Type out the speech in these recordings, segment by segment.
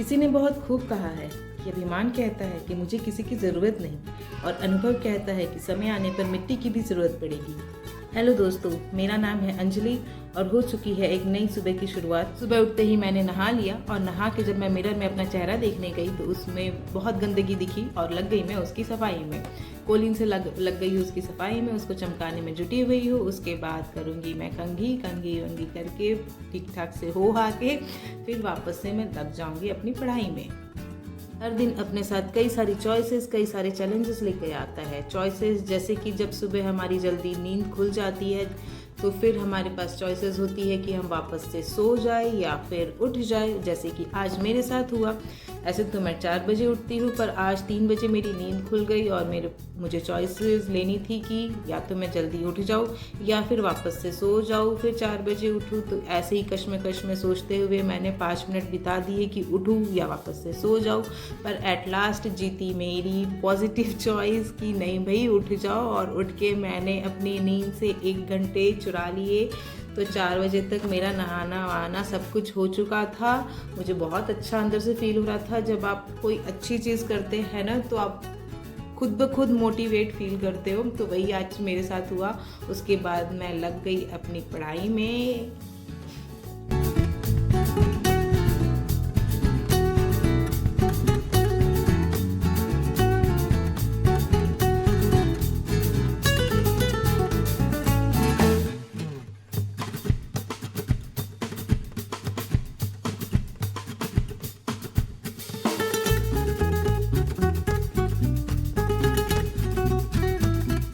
किसी ने बहुत खूब कहा है कि अभिमान कहता है कि मुझे किसी की ज़रूरत नहीं, और अनुभव कहता है कि समय आने पर मिट्टी की भी ज़रूरत पड़ेगी। हेलो दोस्तों, मेरा नाम है अंजलि और हो चुकी है एक नई सुबह की शुरुआत। सुबह उठते ही मैंने नहा लिया और नहा के जब मैं मिरर में अपना चेहरा देखने गई तो उसमें बहुत गंदगी दिखी और लग गई मैं उसकी सफाई में। कोलिन से लग गई उसकी सफाई में, उसको चमकाने में जुटी हुई हूँ। उसके बाद करूँगी मैं कंघी वंगी करके ठीक ठाक से हो हा के फिर वापस से मैं लग जाऊँगी अपनी पढ़ाई में। हर दिन अपने साथ कई सारी चॉइसेस, कई सारे चैलेंजेस लेके आता है। चॉइसेस जैसे कि जब सुबह हमारी जल्दी नींद खुल जाती है तो फिर हमारे पास चॉइसेस होती है कि हम वापस से सो जाए या फिर उठ जाए, जैसे कि आज मेरे साथ हुआ। ऐसे तो मैं 4 बजे उठती हूँ, पर आज 3 बजे मेरी नींद खुल गई और मुझे चॉइसेस लेनी थी कि या तो मैं जल्दी उठ जाऊँ या फिर वापस से सो जाऊँ, फिर 4 बजे उठूँ। तो ऐसे ही कश्मकश में सोचते हुए मैंने 5 मिनट बिता दिए कि उठूँ या वापस से सो जाऊँ, पर एट लास्ट जीती मेरी पॉजिटिव चॉइस कि नहीं भाई उठ जाओ। और उठ के मैंने अपनी नींद से 1 घंटे चुरा लिए। तो 4 बजे तक मेरा नहाना वहाना सब कुछ हो चुका था। मुझे बहुत अच्छा अंदर से फील हो रहा था। जब आप कोई अच्छी चीज़ करते हैं ना तो आप खुद ब खुद मोटिवेट फील करते हो, तो वही आज मेरे साथ हुआ। उसके बाद मैं लग गई अपनी पढ़ाई में।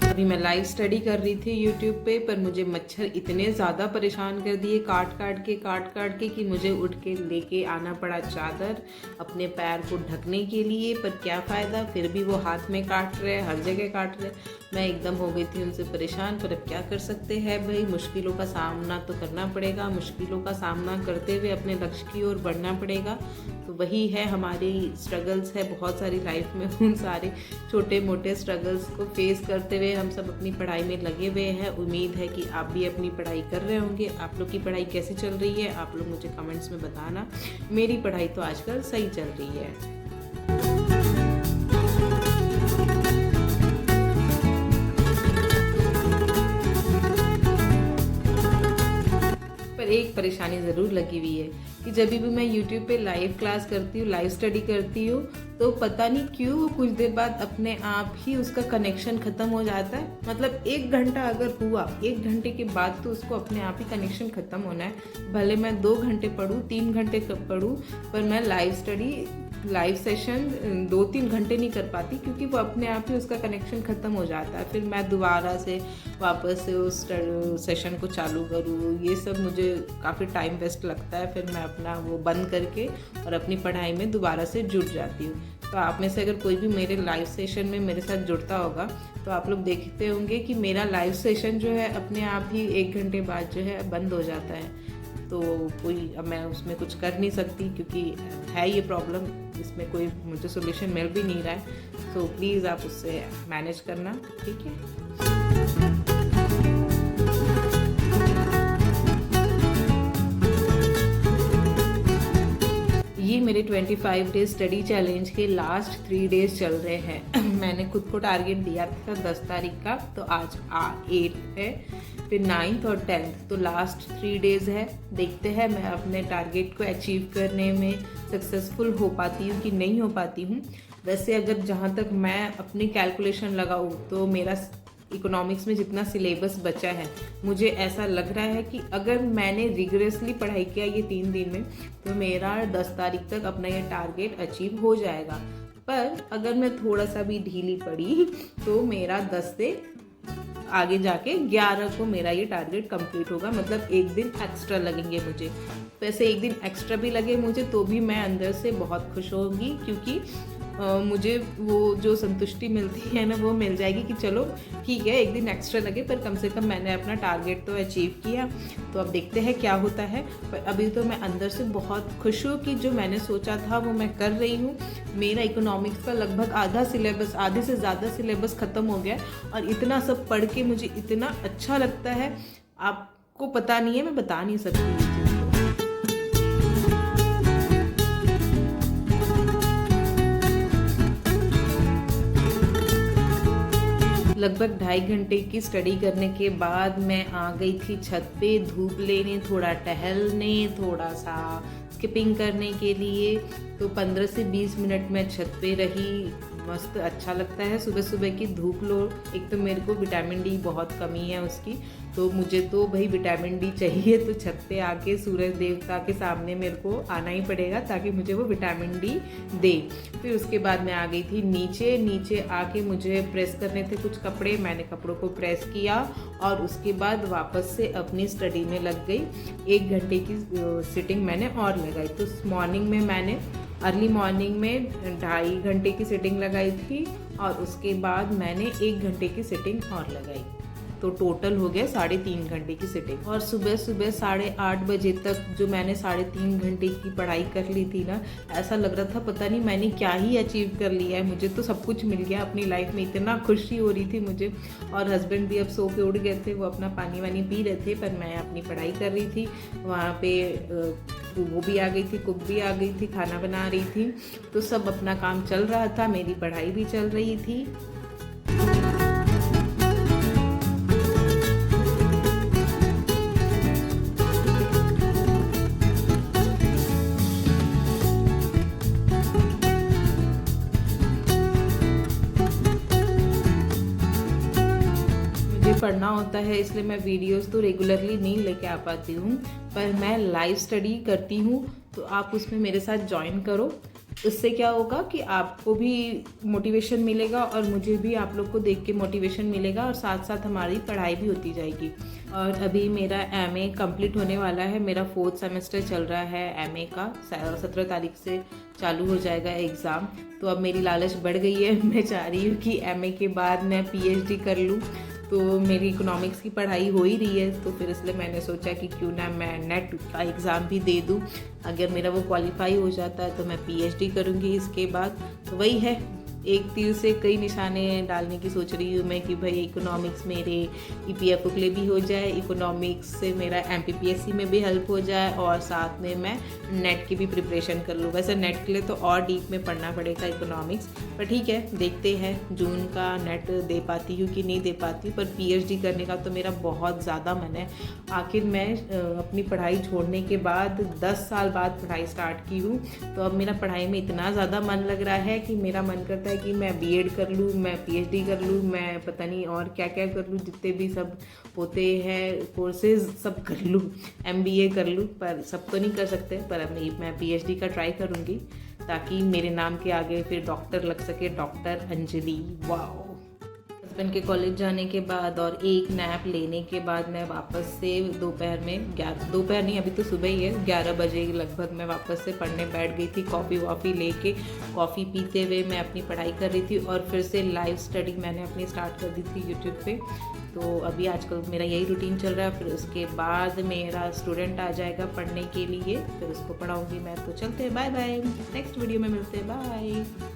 अभी मैं लाइव स्टडी कर रही थी यूट्यूब पे, पर मुझे मच्छर इतने ज़्यादा परेशान कर दिए काट काट के कि मुझे उठ के लेके आना पड़ा चादर अपने पैर को ढकने के लिए। पर क्या फ़ायदा, फिर भी वो हाथ में काट रहे, हर जगह काट रहे। मैं एकदम हो गई थी उनसे परेशान, पर अब क्या कर सकते हैं भाई, मुश्किलों का सामना तो करना पड़ेगा। मुश्किलों का सामना करते हुए अपने लक्ष्य की ओर बढ़ना पड़ेगा। तो वही है हमारी स्ट्रगल्स है बहुत सारी लाइफ में। उन सारे छोटे मोटे स्ट्रगल्स को फेस करते हुए हम सब अपनी पढ़ाई में लगे हुए हैं। उम्मीद है कि आप भी अपनी पढ़ाई कर रहे होंगे। आप लोग की पढ़ाई कैसी चल रही है आप लोग मुझे कमेंट्स में बताना। मेरी पढ़ाई तो आजकल सही चल रही है। एक परेशानी ज़रूर लगी हुई है कि जब भी मैं YouTube पे लाइव क्लास करती हूँ, लाइव स्टडी करती हूँ, तो पता नहीं क्यों कुछ देर बाद अपने आप ही उसका कनेक्शन ख़त्म हो जाता है। मतलब 1 घंटा अगर हुआ, 1 घंटे के बाद तो उसको अपने आप ही कनेक्शन ख़त्म होना है। भले मैं 2 घंटे पढूँ, 3 घंटे पढूँ, पर मैं लाइव सेशन 2-3 घंटे नहीं कर पाती, क्योंकि वो अपने आप ही उसका कनेक्शन ख़त्म हो जाता है। फिर मैं दोबारा से वापस से उस सेशन को चालू करूँ, ये सब मुझे काफ़ी टाइम वेस्ट लगता है। फिर मैं अपना वो बंद करके और अपनी पढ़ाई में दोबारा से जुट जाती हूँ। तो आप में से अगर कोई भी मेरे लाइव सेशन में मेरे साथ जुड़ता होगा तो आप लोग देखते होंगे कि मेरा लाइव सेशन जो है अपने आप ही 1 घंटे बाद जो है बंद हो जाता है। तो अब मैं उसमें कुछ कर नहीं सकती, क्योंकि है ये प्रॉब्लम, इसमें कोई मुझे सोल्यूशन मिल भी नहीं रहा है। तो प्लीज़ आप उससे मैनेज करना, ठीक है। ये मेरे 25 डेज स्टडी चैलेंज के लास्ट 3 डेज चल रहे हैं। मैंने खुद को टारगेट दिया था 10 तारीख का, तो आज 8 है, फिर 9th और 10th, तो लास्ट 3 डेज है। देखते हैं मैं अपने टारगेट को अचीव करने में सक्सेसफुल हो पाती हूँ कि नहीं हो पाती हूँ। वैसे अगर जहाँ तक मैं अपनी कैलकुलेशन लगाऊँ तो मेरा इकोनॉमिक्स में जितना सिलेबस बचा है, मुझे ऐसा लग रहा है कि अगर मैंने रिगरेसली पढ़ाई किया ये 3 दिन में तो मेरा 10 तारीख तक अपना ये टारगेट अचीव हो जाएगा। पर अगर मैं थोड़ा सा भी ढीली पड़ी तो मेरा 10 से आगे जाके 11 को मेरा ये टारगेट कंप्लीट होगा। मतलब 1 दिन एक्स्ट्रा लगेंगे मुझे। वैसे 1 दिन एक्स्ट्रा भी लगे मुझे तो भी मैं अंदर से बहुत खुश होंगी, क्योंकि मुझे वो जो संतुष्टि मिलती है ना वो मिल जाएगी कि चलो ठीक है 1 दिन एक्स्ट्रा लगे पर कम से कम मैंने अपना टारगेट तो अचीव किया। तो अब देखते हैं क्या होता है। पर अभी तो मैं अंदर से बहुत खुश हूँ कि जो मैंने सोचा था वो मैं कर रही हूँ। मेरा इकोनॉमिक्स का लगभग आधे से ज़्यादा सिलेबस ख़त्म हो गया और इतना सब पढ़ के मुझे इतना अच्छा लगता है, आपको पता नहीं है, मैं बता नहीं सकती। लगभग 2.5 घंटे की स्टडी करने के बाद मैं आ गई थी छत पे धूप लेने, थोड़ा टहलने, थोड़ा सा स्किपिंग करने के लिए। तो 15 से 20 मिनट मैं छत पे रही। मस्त अच्छा लगता है सुबह सुबह की धूप लो। एक तो मेरे को विटामिन डी बहुत कमी है उसकी, तो मुझे तो भाई विटामिन डी चाहिए, तो छत पे आके सूरज देवता के सामने मेरे को आना ही पड़ेगा ताकि मुझे वो विटामिन डी दे। फिर उसके बाद मैं आ गई थी नीचे आके मुझे प्रेस करने थे कुछ कपड़े, मैंने कपड़ों को प्रेस किया और उसके बाद वापस से अपनी स्टडी में लग गई। 1 घंटे की सिटिंग मैंने और लगाई। तो मॉर्निंग में मैंने अर्ली मॉर्निंग में 2.5 घंटे की सिटिंग लगाई थी और उसके बाद मैंने 1 घंटे की सिटिंग और लगाई, तो टोटल हो गया 3.5 घंटे की सिटिंग। और सुबह 8:30 बजे तक जो मैंने 3.5 घंटे की पढ़ाई कर ली थी ना, ऐसा लग रहा था पता नहीं मैंने क्या ही अचीव कर लिया है, मुझे तो सब कुछ मिल गया अपनी लाइफ में। इतना खुशी हो रही थी मुझे। और हस्बैंड भी अब सो के उठ गए थे, वो अपना पानी वानी पी रहे थे, पर मैं अपनी पढ़ाई कर रही थी। वहाँ पे वो भी आ गई थी, कुक भी आ गई थी, खाना बना रही थी, तो सब अपना काम चल रहा था, मेरी पढ़ाई भी चल रही थी। मुझे पढ़ना होता है इसलिए मैं वीडियोस तो रेगुलरली नहीं लेके आ पाती हूँ, पर मैं लाइव स्टडी करती हूँ, तो आप उसमें मेरे साथ ज्वाइन करो। उससे क्या होगा कि आपको भी मोटिवेशन मिलेगा और मुझे भी आप लोग को देख के मोटिवेशन मिलेगा, और साथ साथ हमारी पढ़ाई भी होती जाएगी। और अभी मेरा एमए कंप्लीट होने वाला है, मेरा 4th सेमेस्टर चल रहा है एमए का। 17 तारीख से चालू हो जाएगा एग्ज़ाम। तो अब मेरी लालच बढ़ गई है, मैं चाह रही हूँ कि एमए के बाद मैं पीएचडी कर लूँ। तो मेरी इकोनॉमिक्स की पढ़ाई हो ही रही है, तो फिर इसलिए मैंने सोचा कि क्यों ना मैं नेट का एग्ज़ाम भी दे दूँ। अगर मेरा वो क्वालिफाई हो जाता है तो मैं पीएचडी करूँगी इसके बाद। तो वही है, एक तीर से कई निशाने डालने की सोच रही हूँ मैं कि भाई इकोनॉमिक्स मेरे ईपीएफओ के लिए भी हो जाए, इकोनॉमिक्स से मेरा एमपीपीएससी में भी हेल्प हो जाए, और साथ में मैं नेट की भी प्रिपरेशन कर लूँ। वैसे नेट के लिए तो और डीप में पढ़ना पड़ेगा इकोनॉमिक्स, पर ठीक है, देखते हैं जून का नेट दे पाती हूँ कि नहीं दे पाती। पर पीएचडी करने का तो मेरा बहुत ज़्यादा मन है। आखिर मैं अपनी पढ़ाई छोड़ने के बाद 10 साल बाद पढ़ाई स्टार्ट की हूँ, तो अब मेरा पढ़ाई में इतना ज़्यादा मन लग रहा है कि मेरा मन करता है कि मैं बीएड कर लूँ, मैं पीएचडी कर लूँ, मैं पता नहीं और क्या क्या कर लूँ, जितने भी सब होते हैं कोर्सेज सब कर लूँ, एमबीए कर लूँ। पर सब तो नहीं कर सकते, पर अब मैं पीएचडी का ट्राई करूँगी ताकि मेरे नाम के आगे फिर डॉक्टर लग सके, डॉक्टर अंजलि। वाओ। हस्बैंड के कॉलेज जाने के बाद और एक नैप लेने के बाद मैं वापस से दोपहर नहीं, अभी तो सुबह ही है, 11 बजे लगभग मैं वापस से पढ़ने बैठ गई थी। कॉफ़ी लेके कॉफ़ी पीते हुए मैं अपनी पढ़ाई कर रही थी, और फिर से लाइव स्टडी मैंने अपनी स्टार्ट कर दी थी यूट्यूब पे। तो अभी आजकल मेरा यही रूटीन चल रहा है। फिर उसके बाद मेरा स्टूडेंट आ जाएगा पढ़ने के लिए, फिर उसको पढ़ाऊँगी मैं। तो चलते हैं, बाय बाय, नेक्स्ट वीडियो में मिलते हैं, बाय।